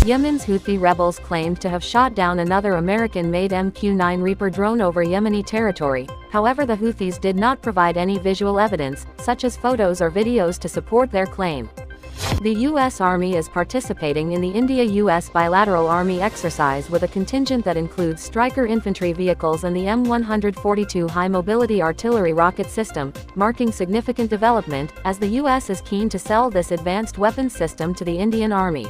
Yemen's Houthi rebels claimed to have shot down another American-made MQ-9 Reaper drone over Yemeni territory. However, the Houthis did not provide any visual evidence, such as photos or videos, to support their claim. The U.S. Army is participating in the India-U.S. bilateral Army exercise with a contingent that includes Stryker infantry vehicles and the M142 high-mobility artillery rocket system, marking significant development, as the U.S. is keen to sell this advanced weapons system to the Indian Army.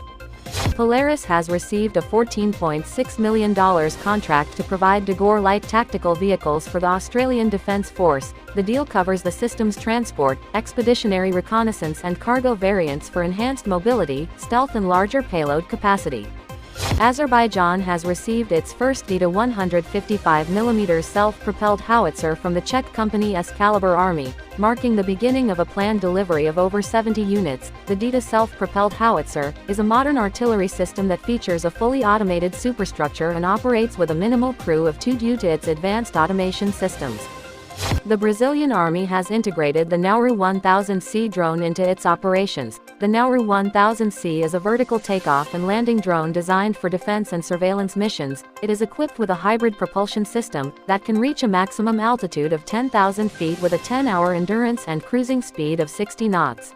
Polaris has received a $14.6 million contract to provide DAGOR light tactical vehicles for the Australian Defence Force. The deal covers the system's transport, expeditionary reconnaissance and cargo variants for enhanced mobility, stealth and larger payload capacity. Azerbaijan has received its first DITA 155mm self-propelled howitzer from the Czech company S-Caliber Army, marking the beginning of a planned delivery of over 70 units. The DITA self-propelled howitzer is a modern artillery system that features a fully automated superstructure and operates with a minimal crew of 2 due to its advanced automation systems. The Brazilian Army has integrated the Nauru 1000C drone into its operations. The Nauru 1000C is a vertical takeoff and landing drone designed for defense and surveillance missions. It is equipped with a hybrid propulsion system that can reach a maximum altitude of 10,000 feet with a 10-hour endurance and cruising speed of 60 knots.